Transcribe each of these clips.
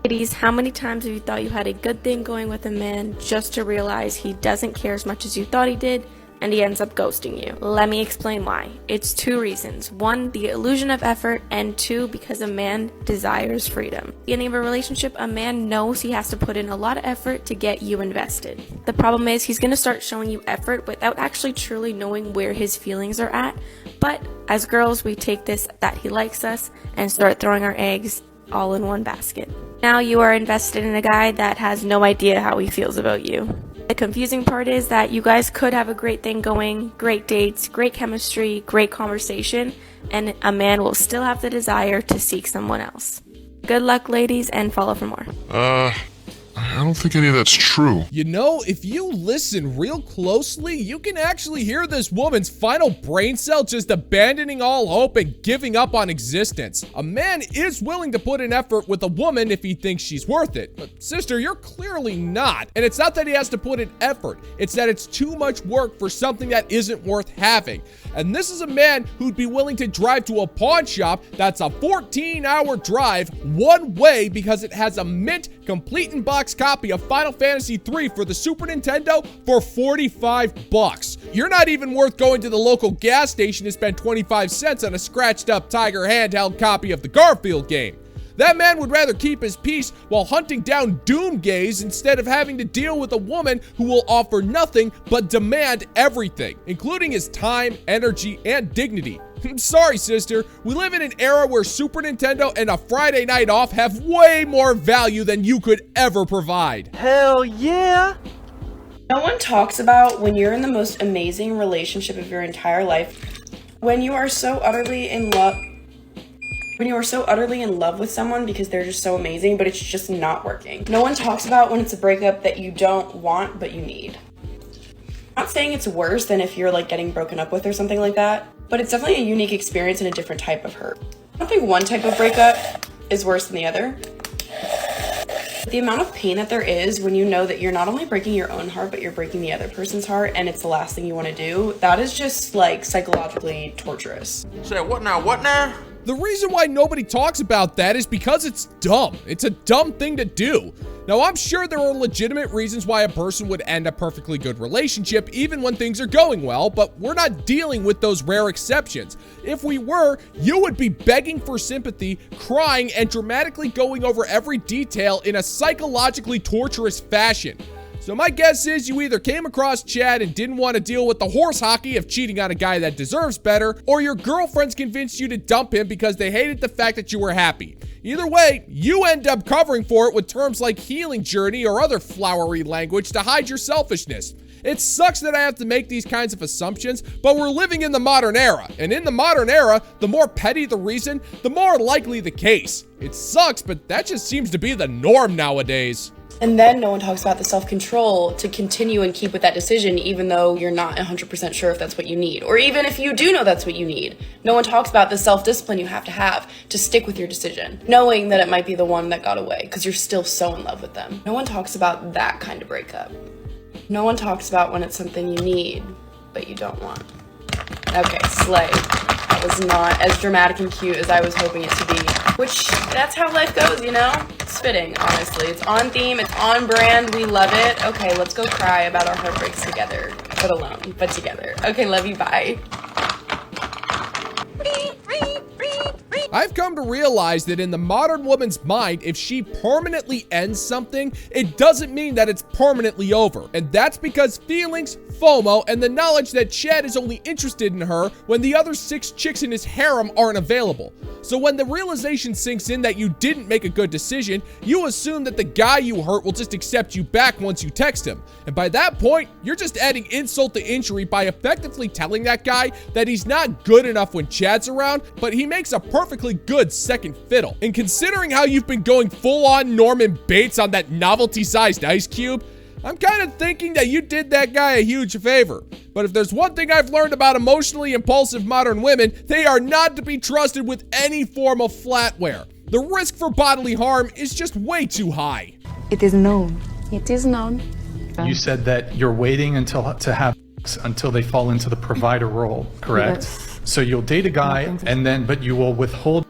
Ladies, how many times have you thought you had a good thing going with a man just to realize he doesn't care as much as you thought he did, and he ends up ghosting you? Let me explain why. It's two reasons. One, the illusion of effort, and two, because a man desires freedom. At the beginning of a relationship, a man knows he has to put in a lot of effort to get you invested. The problem is he's going to start showing you effort without actually truly knowing where his feelings are at. But as girls, we take this that he likes us and start throwing our eggs all in one basket. Now you are invested in a guy that has no idea how he feels about you. The confusing part is that you guys could have a great thing going, great dates, great chemistry, great conversation, and a man will still have the desire to seek someone else. Good luck, ladies, and follow for more. I don't think any of that's true. You know, if you listen real closely, you can actually hear this woman's final brain cell just abandoning all hope and giving up on existence. A man is willing to put in effort with a woman if he thinks she's worth it. But sister, you're clearly not. And it's not that he has to put in effort. It's that it's too much work for something that isn't worth having. And this is a man who'd be willing to drive to a pawn shop that's a 14-hour drive one way because it has a mint, complete in box copy of Final Fantasy III for the Super Nintendo for $45. You're not even worth going to the local gas station to spend 25 cents on a scratched up Tiger handheld copy of the Garfield game. That man would rather keep his peace while hunting down doomgays instead of having to deal with a woman who will offer nothing but demand everything, including his time, energy, and dignity. I'm sorry, sister. We live in an era where Super Nintendo and a Friday night off have way more value than you could ever provide. Hell yeah! No one talks about when you're in the most amazing relationship of your entire life, when you are so utterly in love with someone because they're just so amazing, but it's just not working. No one talks about when it's a breakup that you don't want, but you need. I'm not saying it's worse than if you're like getting broken up with or something like that, but it's definitely a unique experience and a different type of hurt. I don't think one type of breakup is worse than the other. The amount of pain that there is when you know that you're not only breaking your own heart, but you're breaking the other person's heart, and it's the last thing you want to do, that is just like psychologically torturous. Say what now? The reason why nobody talks about that is because it's dumb. It's a dumb thing to do. Now, I'm sure there are legitimate reasons why a person would end a perfectly good relationship even when things are going well, but we're not dealing with those rare exceptions. If we were, you would be begging for sympathy, crying, and dramatically going over every detail in a psychologically torturous fashion. So my guess is you either came across Chad and didn't want to deal with the horse hockey of cheating on a guy that deserves better, or your girlfriends convinced you to dump him because they hated the fact that you were happy. Either way, you end up covering for it with terms like healing journey or other flowery language to hide your selfishness. It sucks that I have to make these kinds of assumptions, but we're living in the modern era. And in the modern era, the more petty the reason, the more likely the case. It sucks, but that just seems to be the norm nowadays. And then no one talks about the self-control to continue and keep with that decision even though you're not 100% sure if that's what you need. Or even if you do know that's what you need. No one talks about the self-discipline you have to stick with your decision, knowing that it might be the one that got away because you're still so in love with them. No one talks about that kind of breakup. No one talks about when it's something you need, but you don't want. Okay, slay. That was not as dramatic and cute as I was hoping it to be. Which, that's how life goes, you know? It's fitting, honestly. It's on theme, it's on brand, we love it. Okay, let's go cry about our heartbreaks together. But alone, but together. Okay, love you, bye. I've come to realize that in the modern woman's mind, if she permanently ends something, it doesn't mean that it's permanently over. And that's because feelings, FOMO, and the knowledge that Chad is only interested in her when the other 6 chicks in his harem aren't available. So when the realization sinks in that you didn't make a good decision, you assume that the guy you hurt will just accept you back once you text him. And by that point, you're just adding insult to injury by effectively telling that guy that he's not good enough when Chad's around, but he makes a perfectly good second fiddle. And considering how you've been going full-on Norman Bates on that novelty-sized ice cube, I'm kind of thinking that you did that guy a huge favor. But if there's one thing I've learned about emotionally impulsive modern women, they are not to be trusted with any form of flatware. The risk for bodily harm is just way too high. It is known. It is known. You said that you're waiting until they fall into the provider role, correct? Yes. So you'll date a guy but you will withhold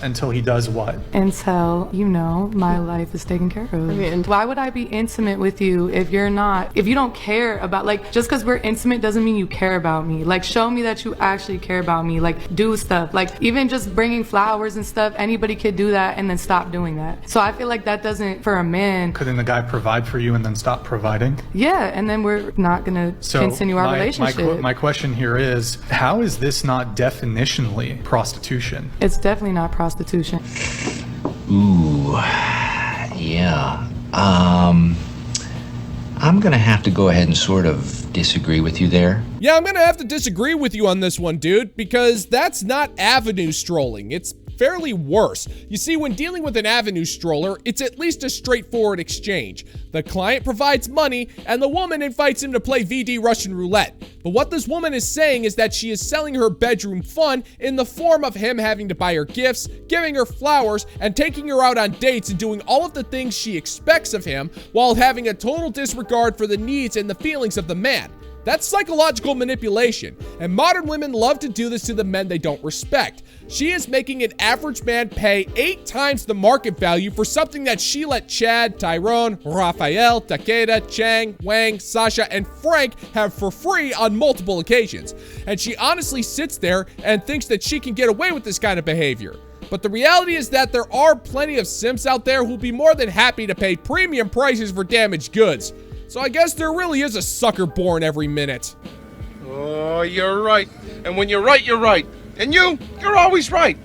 until he does what? Until, my life is taken care of. I mean, why would I be intimate with you if you don't care about, just because we're intimate doesn't mean you care about me. Show me that you actually care about me. Do stuff. Even just bringing flowers and stuff, anybody could do that and then stop doing that. So I feel like that doesn't, for a man. Couldn't the guy provide for you and then stop providing? Yeah, and then we're not gonna continue our relationship. My question here is, how is this not definitionally prostitution? It's definitely not prostitution. Ooh, yeah. I'm gonna have to go ahead and sort of disagree with you there. Yeah, I'm gonna have to disagree with you on this one, dude, because that's not avenue strolling. It's fairly worse. You see, when dealing with an avenue stroller, it's at least a straightforward exchange. The client provides money, and the woman invites him to play VD Russian roulette. But what this woman is saying is that she is selling her bedroom fun in the form of him having to buy her gifts, giving her flowers, and taking her out on dates and doing all of the things she expects of him while having a total disregard for the needs and the feelings of the man. That's psychological manipulation, and modern women love to do this to the men they don't respect. She is making an average man pay 8 times the market value for something that she let Chad, Tyrone, Raphael, Takeda, Chang, Wang, Sasha, and Frank have for free on multiple occasions. And she honestly sits there and thinks that she can get away with this kind of behavior. But the reality is that there are plenty of simps out there who'll be more than happy to pay premium prices for damaged goods. So I guess there really is a sucker born every minute. Oh, you're right. And when you're right, you're right. And you're always right.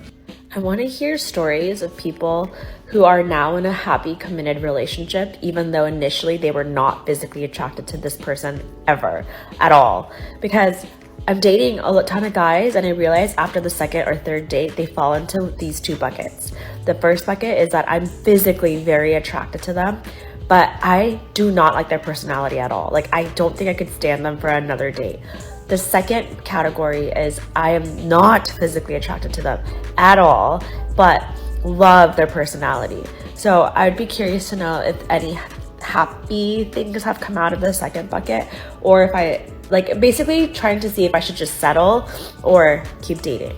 I want to hear stories of people who are now in a happy, committed relationship, even though initially they were not physically attracted to this person ever, at all. Because I'm dating a ton of guys, and I realize after the second or third date, they fall into these 2 buckets. The first bucket is that I'm physically very attracted to them, but I do not like their personality at all. I don't think I could stand them for another date. The second category is I am not physically attracted to them at all, but love their personality. So I'd be curious to know if any happy things have come out of the second bucket, or if I, basically trying to see if I should just settle or keep dating.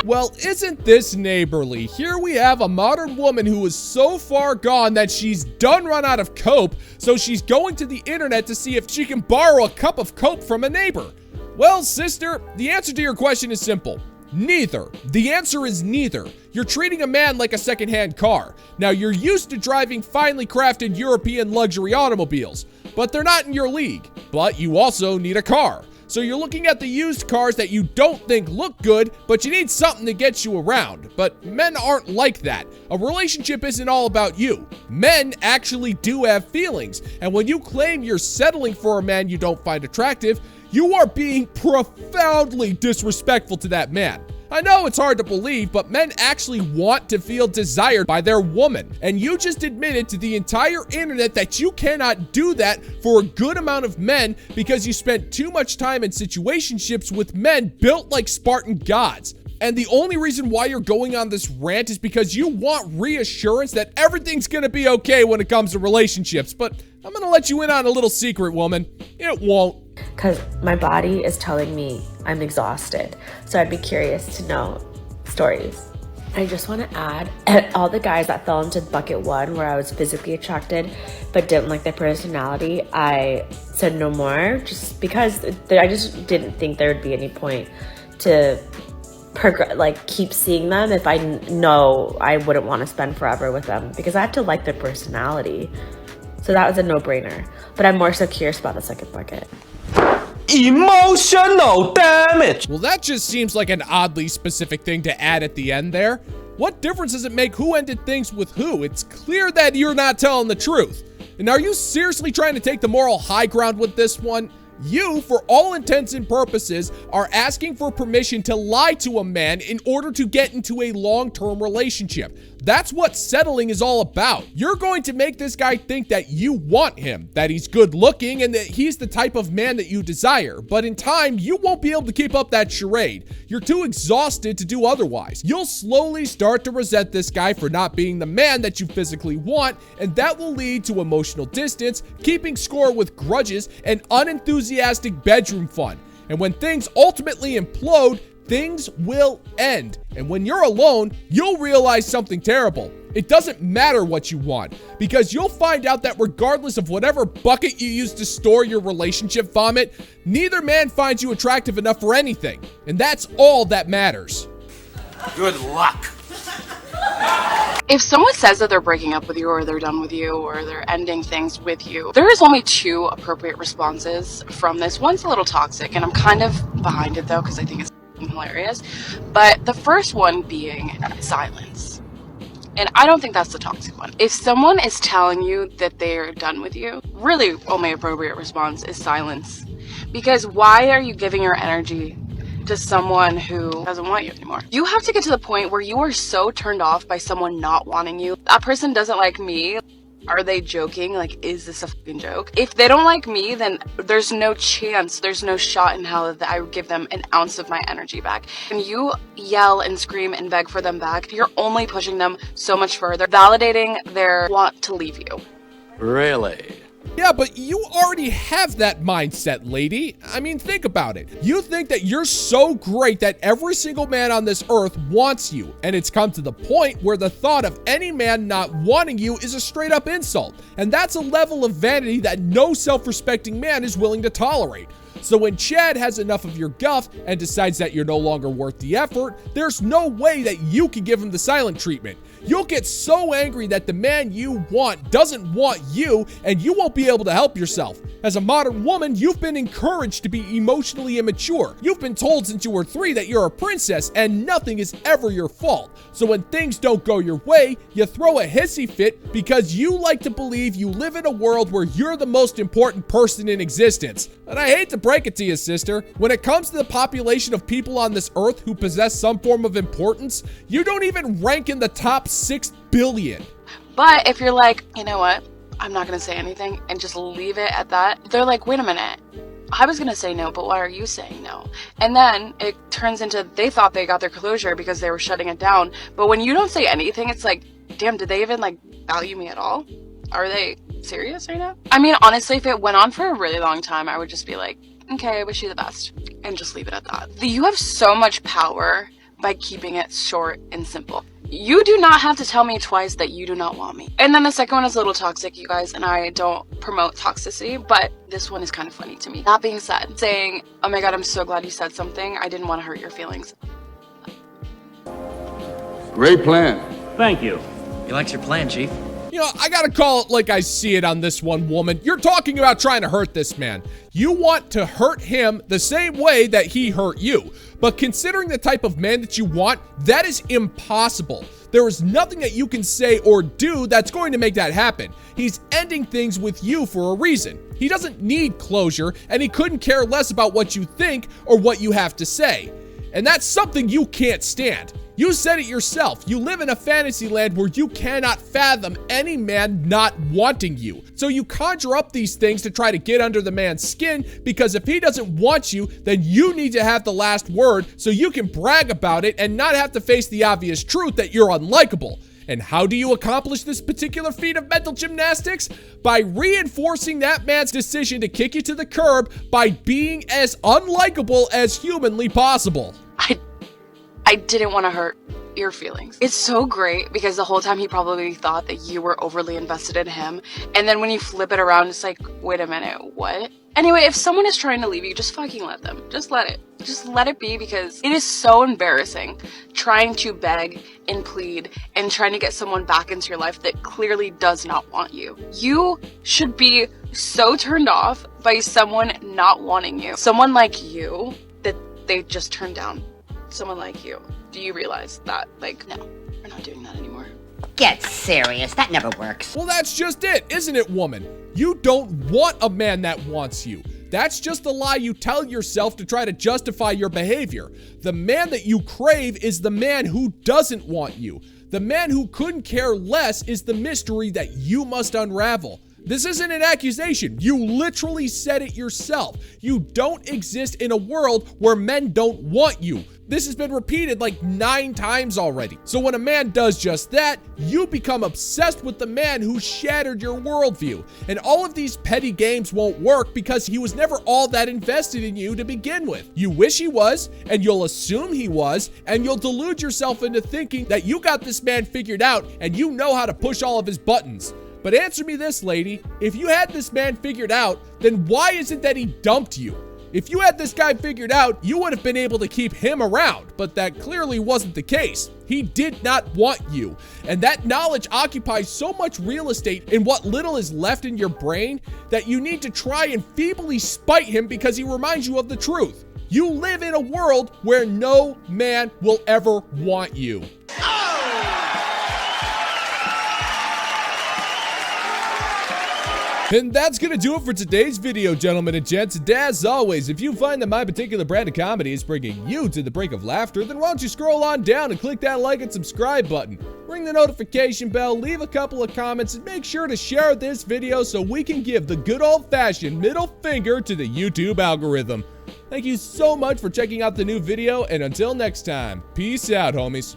Well, isn't this neighborly? Here we have a modern woman who is so far gone that she's done run out of cope, so she's going to the internet to see if she can borrow a cup of cope from a neighbor. Well, sister, the answer to your question is simple. Neither. The answer is neither. You're treating a man like a secondhand car. Now, you're used to driving finely crafted European luxury automobiles, but they're not in your league. But you also need a car. So you're looking at the used cars that you don't think look good, but you need something to get you around. But men aren't like that. A relationship isn't all about you. Men actually do have feelings. And when you claim you're settling for a man you don't find attractive, you are being profoundly disrespectful to that man. I know it's hard to believe, but men actually want to feel desired by their woman. And you just admitted to the entire internet that you cannot do that for a good amount of men because you spent too much time in situationships with men built like Spartan gods. And the only reason why you're going on this rant is because you want reassurance that everything's gonna be okay when it comes to relationships. But I'm gonna let you in on a little secret, woman. It won't. Because my body is telling me I'm exhausted. So I'd be curious to know stories. I just want to add, all the guys that fell into bucket 1 where I was physically attracted but didn't like their personality, I said no more just because I just didn't think there would be any point to keep seeing them if I know I wouldn't want to spend forever with them because I have to like their personality. So that was a no-brainer. But I'm more so curious about the second bucket. Emotional damage. Well, that just seems like an oddly specific thing to add at the end there. What difference does it make who ended things with who? It's clear that you're not telling the truth. And are you seriously trying to take the moral high ground with this one? You, for all intents and purposes, are asking for permission to lie to a man in order to get into a long-term relationship. That's what settling is all about. You're going to make this guy think that you want him, that he's good looking, and that he's the type of man that you desire. But in time, you won't be able to keep up that charade. You're too exhausted to do otherwise. You'll slowly start to resent this guy for not being the man that you physically want, and that will lead to emotional distance, keeping score with grudges, and unenthusiastic enthusiastic bedroom fun. And when things ultimately implode, things will end. And when you're alone, you'll realize something terrible. It doesn't matter what you want, because you'll find out that regardless of whatever bucket you use to store your relationship vomit, neither man finds you attractive enough for anything. And that's all that matters. Good luck. If someone says that they're breaking up with you, or they're done with you, or they're ending things with you, there is only two appropriate responses from this. One's a little toxic, and I'm kind of behind it though, because I think it's hilarious. But the first one being silence. And I don't think that's the toxic one. If someone is telling you that they're done with you, really only appropriate response is silence. Because why are you giving your energy to someone who doesn't want you anymore? You have to get to the point where you are so turned off by someone not wanting you. That person doesn't like me. Are they joking? Like, is this a fucking joke? If they don't like me, then there's no chance, there's no shot in hell that I would give them an ounce of my energy back. When you yell and scream and beg for them back, you're only pushing them so much further, validating their want to leave you. Really? Yeah, but you already have that mindset, lady. I mean, think about it. You think that you're so great that every single man on this earth wants you, and it's come to the point where the thought of any man not wanting you is a straight up insult. And that's a level of vanity that no self-respecting man is willing to tolerate. So when Chad has enough of your guff and decides that you're no longer worth the effort, there's no way that you can give him the silent treatment. You'll get so angry that the man you want doesn't want you, and you won't be able to help yourself. As a modern woman, you've been encouraged to be emotionally immature. You've been told since you were 3 that you're a princess and nothing is ever your fault. So when things don't go your way, you throw a hissy fit because you like to believe you live in a world where you're the most important person in existence. And I hate to break it to you, sister, when it comes to the population of people on this earth who possess some form of importance, you don't even rank in the top 6 billion. But if you're like, you know what, I'm not gonna say anything and just leave it at that, they're like, wait a minute, I was gonna say no, but why are you saying no? And then it turns into they thought they got their closure because they were shutting it down. But when you don't say anything, it's like, damn, did they even like value me at all? Are they serious right now? I mean, honestly, if it went on for a really long time, I would just be like, okay, I wish you the best, and just leave it at that. You have so much power by keeping it short and simple. You do not have to tell me twice that you do not want me. And then the second one is a little toxic, you guys, and I don't promote toxicity, but this one is kind of funny to me. That being said, saying, oh my god, I'm so glad you said something. I didn't want to hurt your feelings. Great plan. Thank you. He likes your plan, Chief. You know, I gotta call it like I see it on this one, woman. You're talking about trying to hurt this man. You want to hurt him the same way that he hurt you. But considering the type of man that you want, that is impossible. There is nothing that you can say or do that's going to make that happen. He's ending things with you for a reason. He doesn't need closure, and he couldn't care less about what you think or what you have to say. And that's something you can't stand. You said it yourself. You live in a fantasy land where you cannot fathom any man not wanting you. So you conjure up these things to try to get under the man's skin, because if he doesn't want you, then you need to have the last word so you can brag about it and not have to face the obvious truth that you're unlikable. And how do you accomplish this particular feat of mental gymnastics? By reinforcing that man's decision to kick you to the curb by being as unlikable as humanly possible. I didn't want to hurt your feelings. It's so great because the whole time he probably thought that you were overly invested in him. And then when you flip it around, it's like, wait a minute, what? Anyway, if someone is trying to leave you, just fucking let them. Just let it. Just let it be, because it is so embarrassing trying to beg and plead and trying to get someone back into your life that clearly does not want you. You should be so turned off by someone not wanting you. Someone like you that they just turned down. Someone like you. Do you realize that? Like, no, we're not doing that anymore. Get serious. That never works. Well, that's just it, isn't it, woman? You don't want a man that wants you. That's just the lie you tell yourself to try to justify your behavior. The man that you crave is the man who doesn't want you. The man who couldn't care less is the mystery that you must unravel. This isn't an accusation. You literally said it yourself. You don't exist in a world where men don't want you. This has been repeated like 9 times already. So when a man does just that, you become obsessed with the man who shattered your worldview. And all of these petty games won't work because he was never all that invested in you to begin with. You wish he was, and you'll assume he was, and you'll delude yourself into thinking that you got this man figured out and you know how to push all of his buttons. But answer me this, lady. If you had this man figured out, then why is it that he dumped you? If you had this guy figured out, you would have been able to keep him around, but that clearly wasn't the case. He did not want you. And that knowledge occupies so much real estate in what little is left in your brain that you need to try and feebly spite him because he reminds you of the truth. You live in a world where no man will ever want you. And that's gonna do it for today's video, gentlemen and gents. And as always, if you find that my particular brand of comedy is bringing you to the brink of laughter, then why don't you scroll on down and click that like and subscribe button. Ring the notification bell, leave a couple of comments, and make sure to share this video so we can give the good old-fashioned middle finger to the YouTube algorithm. Thank you so much for checking out the new video, and until next time, peace out, homies.